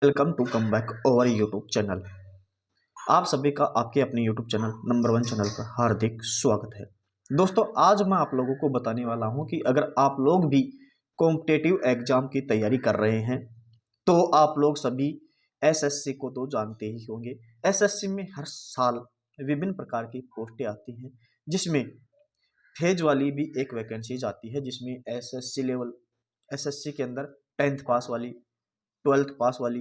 Welcome to come back over YouTube channel. आप सभी का आपके अपने यूट्यूब चैनल नंबर 1 चैनल पर हार्दिक स्वागत है। दोस्तों, आज मैं आप लोगों को बताने वाला हूं कि अगर आप लोग भी कॉम्पिटिटिव एग्जाम की तैयारी कर रहे हैं तो आप लोग सभी एसएससी को तो जानते ही होंगे। एसएससी में हर साल विभिन्न प्रकार की पोस्टें आती हैं, जिसमें फेज वाली भी एक वैकेंसीज आती है, जिसमें एसएससी लेवल, एसएससी के अंदर 10th पास वाली, 12th पास वाली,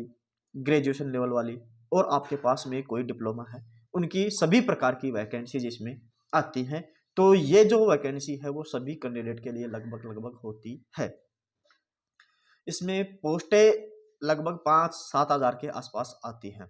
ग्रेजुएशन लेवल वाली और आपके पास में कोई डिप्लोमा है, उनकी सभी प्रकार की वैकेंसीज इसमें आती हैं। तो ये जो वैकेंसी है वो सभी कैंडिडेट के लिए लगभग लगभग होती है। इसमें पोस्टें लगभग 5-7 हज़ार के आसपास आती हैं।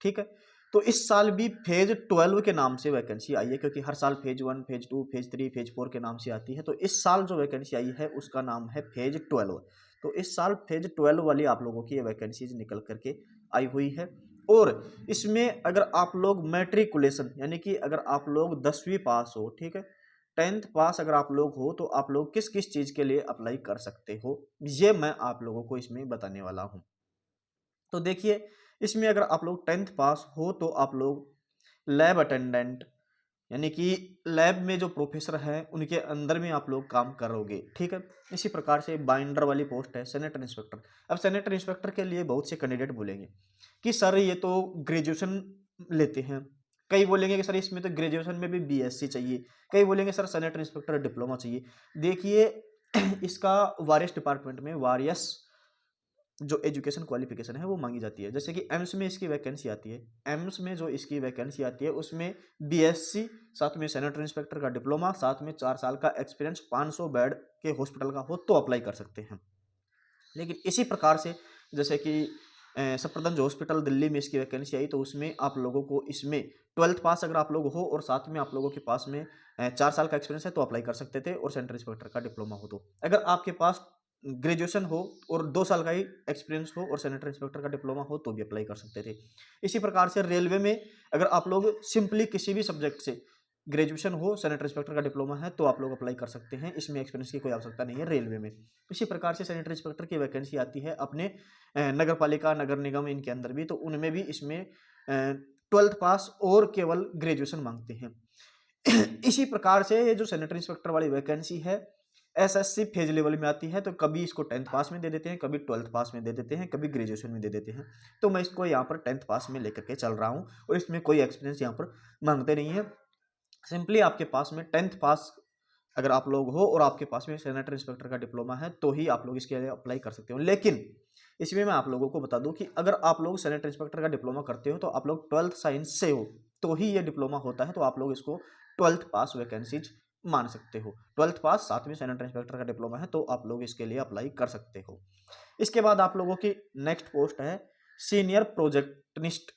ठीक है, तो इस साल भी फेज 12 के नाम से वैकेंसी आई है, क्योंकि हर साल फेज 1, फेज 2, फेज 3, फेज 4 के नाम से आती है। तो इस साल जो वैकेंसी आई है उसका नाम है फेज 12। तो इस साल फेज 12 वाली आप लोगों की ये वैकेंसीज निकल करके आई हुई है। और इसमें अगर आप लोग मैट्रिकुलेशन यानी कि अगर आप लोग 10वीं पास हो, ठीक है, 10th पास अगर आप लोग हो, तो आप लोग किस किस चीज के लिए अप्लाई कर सकते हो, ये मैं आप लोगों को इसमें बताने वाला हूं। तो देखिए, इसमें अगर आप लोग 10th पास हो तो आप लोग लैब अटेंडेंट यानी कि लैब में जो प्रोफेसर हैं उनके अंदर में आप लोग काम करोगे। ठीक है, इसी प्रकार से बाइंडर वाली पोस्ट है सैनिटरी इंस्पेक्टर। अब सैनिटरी इंस्पेक्टर के लिए बहुत से कैंडिडेट बोलेंगे कि सर ये तो ग्रेजुएशन लेते हैं, कई बोलेंगे कि सर इसमें तो ग्रेजुएशन में भी बीएससी चाहिए, कई बोलेंगे सर सैनिटरी इंस्पेक्टर डिप्लोमा चाहिए। देखिए, इसका वारियस डिपार्टमेंट में वारियस जो एजुकेशन क्वालिफिकेशन है वो मांगी जाती है। जैसे कि एम्स में इसकी वैकेंसी आती है, एम्स में जो इसकी वैकेंसी आती है उसमें बीएससी, साथ में सैनिटरी इंस्पेक्टर का डिप्लोमा, साथ में 4 साल का एक्सपीरियंस 500 बेड के हॉस्पिटल का हो तो अप्लाई कर सकते हैं। लेकिन इसी प्रकार से जैसे कि सफदरजंग हॉस्पिटल दिल्ली में इसकी वैकेंसी आई, तो उसमें आप लोगों को इसमें 12th पास अगर आप लोग हो और साथ में आप लोगों के पास में 4 साल का एक्सपीरियंस है तो अप्लाई कर सकते थे, और सेंटर इंस्पेक्टर का डिप्लोमा हो तो। अगर आपके पास ग्रेजुएशन हो और 2 साल का ही एक्सपीरियंस हो और सेनेटर इंस्पेक्टर का डिप्लोमा हो तो भी अप्लाई कर सकते थे। इसी प्रकार से रेलवे में अगर आप लोग सिंपली किसी भी सब्जेक्ट से ग्रेजुएशन हो, सेनेटर इंस्पेक्टर का डिप्लोमा है तो आप लोग अप्लाई कर सकते हैं, इसमें एक्सपीरियंस की कोई आवश्यकता नहीं है रेलवे में। इसी प्रकार से सेनेटर इंस्पेक्टर की वैकेंसी आती है अपने नगर पालिका, नगर निगम, इनके अंदर भी, तो उनमें भी इसमें 12th पास और केवल ग्रेजुएशन मांगते हैं। इसी प्रकार से ये जो सेनेटर इंस्पेक्टर वाली वैकेंसी है एसएससी फेज लेवल में आती है, तो कभी इसको 10th पास में दे देते हैं, कभी 12th पास में दे देते हैं, कभी ग्रेजुएशन में दे देते हैं। तो मैं इसको यहाँ पर 10th पास में लेकर के चल रहा हूँ और इसमें कोई एक्सपीरियंस यहाँ पर मांगते नहीं है। सिंपली आपके पास में 10th पास अगर आप लोग हो और आपके पास में सेनेटर इंस्पेक्टर का डिप्लोमा है तो ही आप लोग इसके लिए अप्लाई कर सकते हो। लेकिन इसमें मैं आप लोगों को बता दूं कि अगर आप लोग सेनेटर इंस्पेक्टर का डिप्लोमा करते हो तो आप लोग 12th साइंस से हो तो ही ये डिप्लोमा होता है, तो आप लोग इसको 12th पास वैकेंसीज मान सकते हो। 12th पास साथ में सेनेटर इंस्पेक्टर का डिप्लोमा है तो आप लोग इसके लिए अप्लाई कर सकते हो। इसके बाद आप लोगों की नेक्स्ट पोस्ट है सीनियर प्रोजेक्टनिस्ट,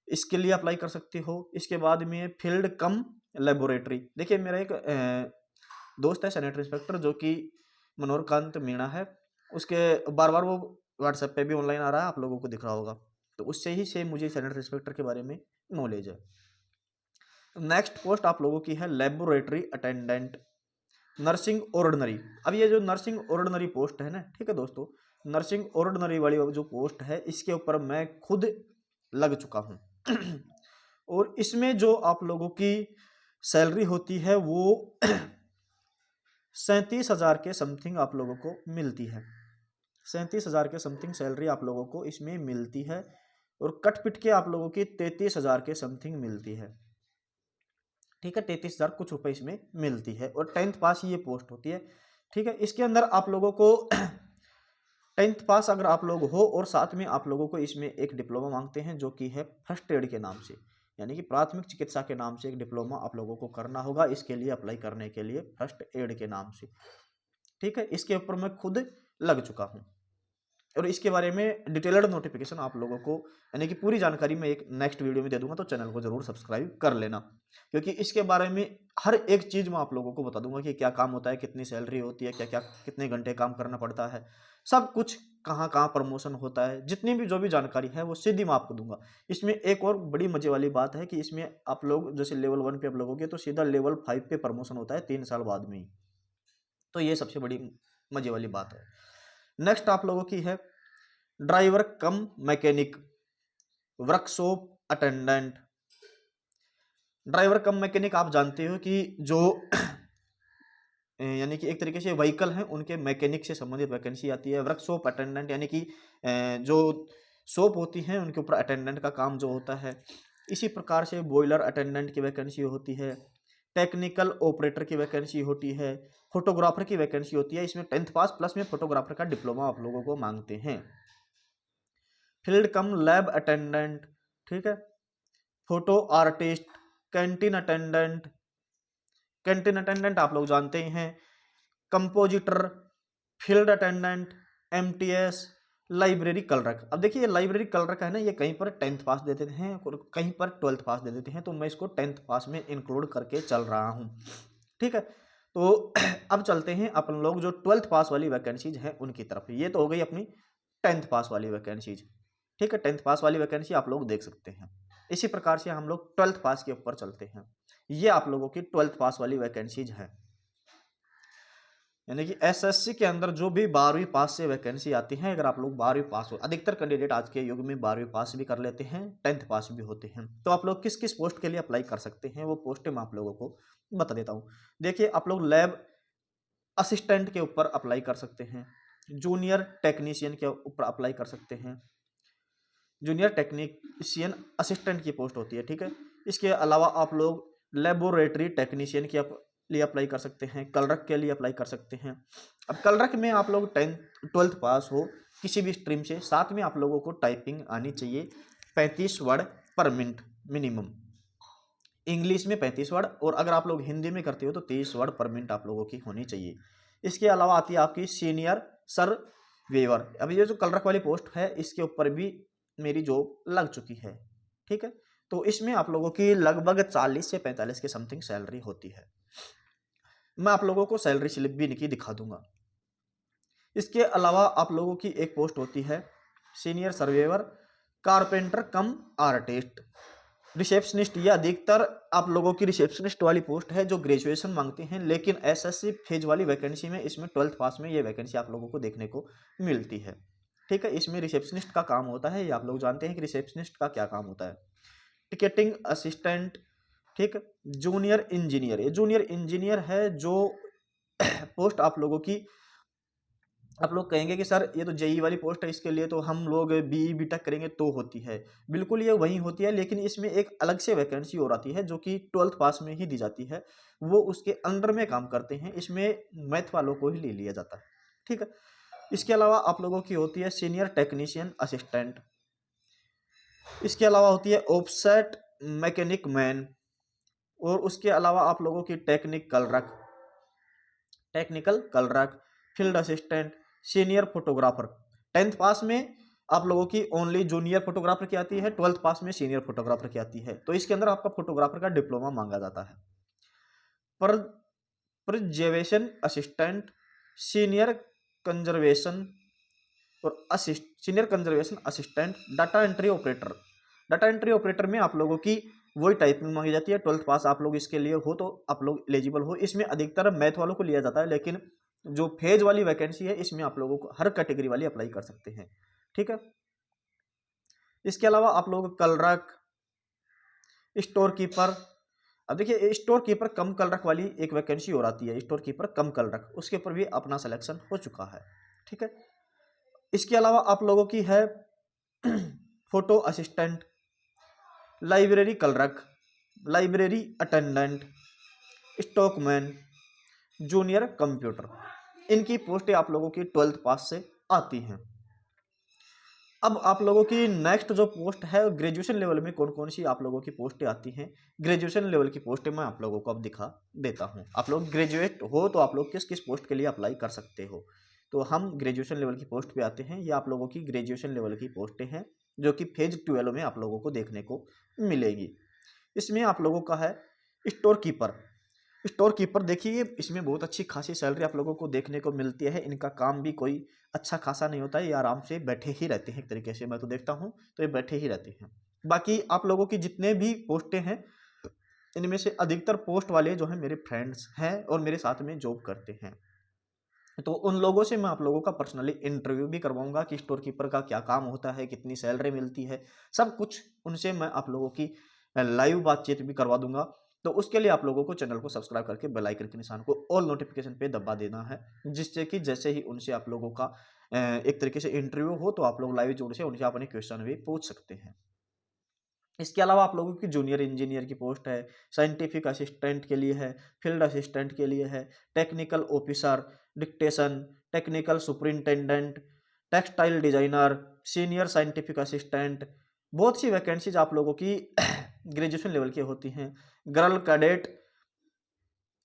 इसके लिए अप्लाई कर सकते हो। इसके बाद में फील्ड कम लेबोरेटरी। देखिए, मेरा एक दोस्त है सेनेटर इंस्पेक्टर जो कि मनोहरकांत मीणा है, उसके बार बार वो व्हाट्सएप पे भी ऑनलाइन आ रहा है, आप लोगों को दिख रहा होगा, तो उससे ही से मुझे सेनेटर इंस्पेक्टर के बारे में नॉलेज है। नेक्स्ट पोस्ट आप लोगों की है लेबोरेटरी अटेंडेंट, नर्सिंग ऑर्डिनरी। अब ये जो नर्सिंग ऑर्डिनरी पोस्ट है ना, ठीक है दोस्तों, नर्सिंग ऑर्डिनरी वाली जो पोस्ट है इसके ऊपर मैं खुद लग चुका हूँ और इसमें जो आप लोगों की सैलरी होती है वो 37,000 के समथिंग आप लोगों को मिलती है। 37,000 के समथिंग सैलरी आप लोगों को इसमें मिलती है और कट पिट के आप लोगों की 33,000 के समथिंग मिलती है। ठीक है, 33,000 कुछ रुपए इसमें मिलती है और 10th पास ये पोस्ट होती है। ठीक है, इसके अंदर आप लोगों को 10th पास अगर आप लोग हो और साथ में आप लोगों को इसमें एक डिप्लोमा मांगते हैं जो कि है फर्स्ट एड के नाम से, यानी कि प्राथमिक चिकित्सा के नाम से एक डिप्लोमा आप लोगों को करना होगा इसके लिए अप्लाई करने के लिए, फर्स्ट एड के नाम से। ठीक है, इसके ऊपर मैं खुद लग चुका हूँ और इसके बारे में डिटेल्ड नोटिफिकेशन आप लोगों को यानी कि पूरी जानकारी मैं एक नेक्स्ट वीडियो में दे दूंगा, तो चैनल को जरूर सब्सक्राइब कर लेना, क्योंकि इसके बारे में हर एक चीज मैं आप लोगों को बता दूंगा कि क्या काम होता है, कितनी सैलरी होती है, क्या क्या कितने घंटे काम करना पड़ता है, सब कुछ, कहाँ कहाँ प्रमोशन होता है, जितनी भी जो भी जानकारी है वो सीधी मैं आपको दूंगा। इसमें एक और बड़ी मजे वाली बात है कि इसमें आप लोग जैसे लेवल 1 पे आप लोगोगे तो सीधा लेवल 5 पे प्रमोशन होता है 3 साल बाद में ही, तो ये सबसे बड़ी मजे वाली बात है। नेक्स्ट आप लोगों की है ड्राइवर कम मैकेनिक, वर्कशॉप अटेंडेंट। ड्राइवर कम मैकेनिक आप जानते हो कि जो यानी कि एक तरीके से व्हीकल हैं उनके मैकेनिक से संबंधित वैकेंसी आती है। वर्कशॉप अटेंडेंट यानी कि जो शॉप होती हैं उनके ऊपर अटेंडेंट का काम जो होता है। इसी प्रकार से बॉयलर अटेंडेंट की वैकेंसी होती है, टेक्निकल ऑपरेटर की वैकेंसी होती है, फोटोग्राफर की वैकेंसी होती है। इसमें 10th पास प्लस में फोटोग्राफर का डिप्लोमा आप लोगों को मांगते हैं। फील्ड कम लैब अटेंडेंट, ठीक है, photo artist, canteen attendant. Canteen attendant आप लोग जानते ही हैं, compositor, field attendant, MTS, library clerk. अब देखिए ये लाइब्रेरी क्लर्क है ना, ये कहीं पर 10th पास दे देते हैं और कहीं पर 12th पास दे देते हैं, तो मैं इसको 10th पास में इंक्लूड करके चल रहा हूँ, ठीक है। तो अब चलते हैं अपन लोग जो 12th पास वाली वैकेंसीज हैं उनकी तरफ। ये तो हो गई अपनी 10th पास वाली वैकेंसीज, ठीक है। 10th पास वाली वैकेंसी आप लोग देख सकते हैं। इसी प्रकार से हम लोग 12th पास के ऊपर चलते हैं। ये आप लोगों की 12th पास वाली वैकेंसीज हैं, यानी कि एसएससी के अंदर जो भी 12वीं पास से वैकेंसी आती है, अगर आप लोग 12वीं पास हो, अधिकतर कैंडिडेट आज के युग में 12वीं पास भी कर लेते हैं, 10th पास भी होते हैं, तो आप लोग किस किस पोस्ट के लिए अप्लाई कर सकते हैं वो पोस्टें मैं आप लोगों को बता देता हूँ। देखिए आप लोग लैब असिस्टेंट के ऊपर अप्लाई कर सकते हैं, जूनियर टेक्नीशियन के ऊपर अप्लाई कर सकते हैं, जूनियर टेक्नीशियन असिस्टेंट की पोस्ट होती है, ठीक है। इसके अलावा आप लोग लेबोरेटरी टेक्नीशियन के लिए अप्लाई कर सकते हैं, क्लर्क के लिए अप्लाई कर सकते हैं। अब क्लर्क में आप लोग 12th पास हो किसी भी स्ट्रीम से, साथ में आप लोगों को टाइपिंग आनी चाहिए 35 वर्ड पर मिनट मिनिमम, इंग्लिश में 35 वर्ड, और अगर आप लोग हिंदी में करते हो तो 30 वर्ड पर मिनट आप लोगों की होनी चाहिए। इसके अलावा आती है आपकी सीनियर सर्वेयर। अब ये जो क्लर्क वाली पोस्ट है इसके ऊपर भी मेरी जॉब लग चुकी है, ठीक है। तो इसमें आप लोगों की लगभग 40 से 45 के समथिंग सैलरी होती है। मैं आप लोगों को सैलरी स्लिप भी इनकी दिखा दूंगा। इसके अलावा आप लोगों की एक पोस्ट होती है सीनियर सर्वेयर कारपेंटर कम आर्टिस्ट रिसेप्शनिस्ट। या अधिकतर आप लोगों की रिसेप्शनिस्ट वाली पोस्ट है जो ग्रेजुएशन मांगते हैं, लेकिन एसएससी फेज वाली वैकेंसी में इसमें 12th पास में ये वैकेंसी आप लोगों को देखने को मिलती है, ठीक है। इसमें रिसेप्शनिस्ट का काम होता है, ये आप लोग जानते हैं कि रिसेप्शनिस्ट का क्या काम होता है। टिकटिंग असिस्टेंट, ठीक, जूनियर इंजीनियर, ये जूनियर इंजीनियर है जो पोस्ट आप लोगों की, आप लोग कहेंगे कि सर ये तो जेई वाली पोस्ट है, इसके लिए तो हम लोग बीई बीटेक करेंगे तो होती है। बिल्कुल ये वही होती है, लेकिन इसमें एक अलग से वैकेंसी और आती है जो कि 12th पास में ही दी जाती है, वो उसके अंडर में काम करते हैं, इसमें मैथ वालों को ही ले लिया जाता है, ठीक है। इसके अलावा आप लोगों की होती है सीनियर टेक्नीशियन असिस्टेंट। इसके अलावा होती है ऑफसेट मैकेनिक मैन, और उसके अलावा आप लोगों की technical clerk, field assistant, senior photographer. 10th पास में आप लोगों की ओनली जूनियर फोटोग्राफर की आती है, 12th पास में सीनियर फोटोग्राफर की आती है, तो इसके अंदर आपका फोटोग्राफर का डिप्लोमा मांगा जाता है। पर प्रिजर्वेशन असिस्टेंट, सीनियर कंजर्वेशन और senior conservation assistant, data entry operator. Data entry operator में आप लोगों की वही टाइपिंग मांगी जाती है, 12th पास आप लोग इसके लिए हो तो आप लोग एलिजिबल हो। इसमें अधिकतर मैथ वालों को लिया जाता है, लेकिन जो फेज वाली वैकेंसी है इसमें आप लोगों को हर कैटेगरी वाली अप्लाई कर सकते हैं, ठीक है। इसके अलावा आप लोग क्लर्क, स्टोर कीपर। अब देखिए स्टोर कीपर कम क्लर्क वाली एक वैकेंसी और आती है, स्टोर कीपर कम क्लर्क, उसके ऊपर भी अपना सिलेक्शन हो चुका है, ठीक है। इसके अलावा आप लोगों की है photo assistant, library clerk, library attendant, stockman, junior computer. इनकी पोस्टें आप लोगों की 12th पास से आती हैं। अब आप लोगों की नेक्स्ट जो पोस्ट है ग्रेजुएशन लेवल में कौन कौन सी आप लोगों की पोस्टें आती हैं, ग्रेजुएशन लेवल की पोस्टें मैं आप लोगों को अब दिखा देता हूं। आप लोग ग्रेजुएट हो तो आप लोग किस किस पोस्ट के लिए अप्लाई कर सकते हो, तो हम ग्रेजुएशन लेवल की पोस्ट पे आते हैं। ये आप लोगों की ग्रेजुएशन लेवल की पोस्टें हैं जो कि फेज 12 में आप लोगों को देखने को मिलेगी। इसमें आप लोगों का है स्टोर कीपर। स्टोर कीपर देखिए इसमें बहुत अच्छी खासी सैलरी आप लोगों को देखने को मिलती है। इनका काम भी कोई अच्छा खासा नहीं होता है, ये आराम से बैठे ही रहते हैं, एक तरीके से मैं तो देखता हूँ तो ये बैठे ही रहते हैं। बाकी आप लोगों की जितने भी पोस्टें हैं इनमें से अधिकतर पोस्ट वाले जो हैं मेरे फ्रेंड्स हैं और मेरे साथ में जॉब करते हैं। तो उन लोगों से मैं आप लोगों का पर्सनली इंटरव्यू भी करवाऊंगा कि स्टोर कीपर का क्या काम होता है, कितनी सैलरी मिलती है, सब कुछ उनसे मैं आप लोगों की लाइव बातचीत भी करवा दूंगा। तो उसके लिए आप लोगों को चैनल को सब्सक्राइब करके बेल आइकन के निशान को ऑल नोटिफिकेशन पे दबा देना है, जिससे कि जैसे ही उनसे आप लोगों का एक तरीके से इंटरव्यू हो तो आप लोग लाइव जोड़ से उनसे अपने क्वेश्चन भी पूछ सकते हैं। इसके अलावा आप लोगों की जूनियर इंजीनियर की पोस्ट है, साइंटिफिक असिस्टेंट के लिए है, फील्ड असिस्टेंट के लिए है, technical officer, dictation, technical superintendent, textile designer, senior scientific assistant, बहुत सी वैकेंसीज आप लोगों की ग्रेजुएशन लेवल की होती हैं। गर्ल कैडेट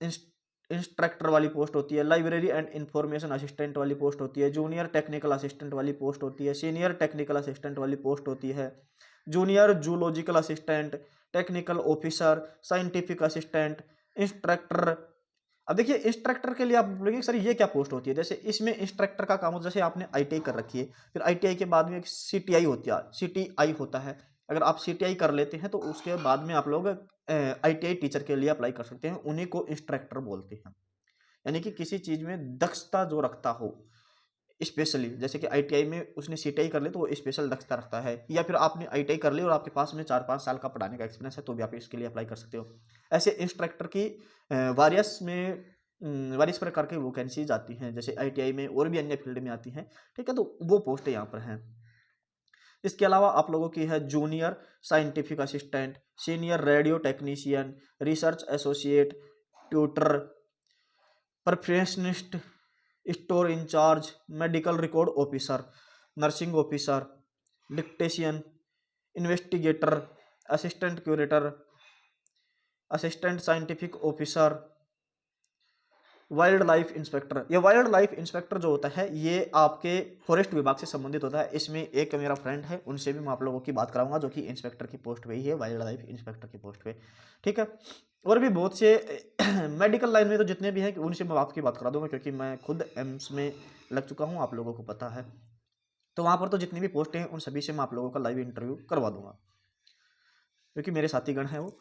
इंस्ट्रक्टर वाली पोस्ट होती है, लाइब्रेरी एंड इंफॉर्मेशन असिस्टेंट वाली पोस्ट होती है, जूनियर टेक्निकल असिस्टेंट वाली पोस्ट होती है, सीनियर टेक्निकल असिस्टेंट वाली पोस्ट होती है, junior zoological assistant, technical officer, scientific assistant, instructor. अब देखिए इंस्ट्रक्टर के लिए आप बोलेंगे सर ये क्या पोस्ट होती है, जैसे इसमें इंस्ट्रक्टर का काम होता है, जैसे आपने आईटीआई कर रखी है, फिर आईटीआई के बाद में एक सीटीआई होती है, सीटीआई होता है। अगर आप सीटीआई कर लेते हैं तो उसके बाद में आप लोग आईटीआई टीचर के लिए अप्लाई कर सकते हैं, उन्हीं को इंस्ट्रक्टर बोलते हैं। यानी कि किसी चीज में दक्षता जो रखता हो, स्पेशली जैसे कि आईटीआई में उसने सीटीआई कर ली तो वो स्पेशल दक्षता रखता है, या फिर आपने आईटीआई कर ली और आपके पास में 4-5 साल का पढ़ाने का एक्सपीरियंस है तो भी आप इसके लिए अप्लाई कर सकते हो। ऐसे इंस्ट्रक्टर की वारियस प्रकार की वैकेंसीज आती हैं, जैसे आईटीआई में और भी अन्य फील्ड में आती हैं। ठीक है, तो वो पोस्ट यहाँ पर हैं। इसके अलावा आप लोगों की है junior scientific assistant, senior radio technician, research associate, tutor, perfectionist, store incharge, medical record officer, nursing officer, dietician, investigator, assistant curator, assistant scientific officer, wild life inspector. ये वाइल्ड लाइफ इंस्पेक्टर जो होता है ये आपके फॉरेस्ट विभाग से संबंधित होता है। इसमें एक मेरा फ्रेंड है, उनसे भी मैं आप लोगों की बात कराऊंगा, जो कि इंस्पेक्टर की पोस्ट पे ही है, वाइल्ड लाइफ इंस्पेक्टर की पोस्ट पे। ठीक है, और भी बहुत से मेडिकल लाइन में तो जितने भी हैं उनसे मैं आपकी बात करा दूंगा, क्योंकि मैं खुद एम्स में लग चुका हूँ, आप लोगों को पता है। तो वहाँ पर तो जितनी भी पोस्टें हैं उन सभी से मैं आप लोगों का लाइव इंटरव्यू करवा दूंगा, क्योंकि मेरे साथीगण हैं वो।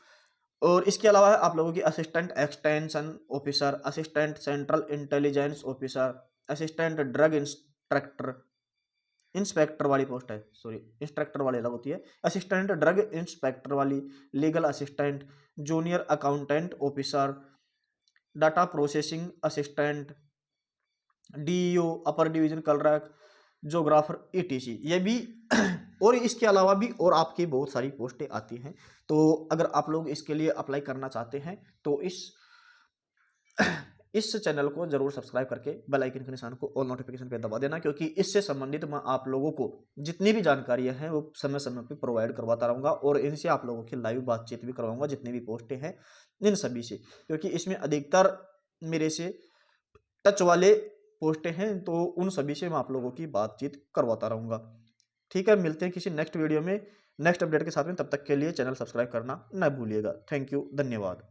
और इसके अलावा आप लोगों की assistant extension officer, assistant central intelligence officer, assistant drug instructor, inspector वाली पोस्ट है, सॉरी इंस्ट्रक्टर वाली अलग होती है, असिस्टेंट ड्रग इंस्पेक्टर वाली, legal assistant, junior accountant officer, data processing assistant, DEO, upper division clerk, geographer, etc, ये भी और इसके अलावा भी और आपकी बहुत सारी पोस्टें आती हैं। तो अगर आप लोग इसके लिए अप्लाई करना चाहते हैं तो इस चैनल को जरूर सब्सक्राइब करके बेल आइकन के निशान को ऑल नोटिफिकेशन पे दबा देना, क्योंकि इससे संबंधित मैं आप लोगों को जितनी भी जानकारियां हैं वो समय समय पे प्रोवाइड करवाता रहूंगा, और इनसे आप लोगों की लाइव बातचीत भी करवाऊंगा, जितनी भी पोस्टें हैं इन सभी से, क्योंकि इसमें अधिकतर मेरे से टच वाले पोस्टें हैं, तो उन सभी से मैं आप लोगों की बातचीत करवाता रहूंगा। ठीक है, मिलते हैं किसी नेक्स्ट वीडियो में नेक्स्ट अपडेट के साथ में, तब तक के लिए चैनल सब्सक्राइब करना न भूलिएगा। थैंक यू, धन्यवाद।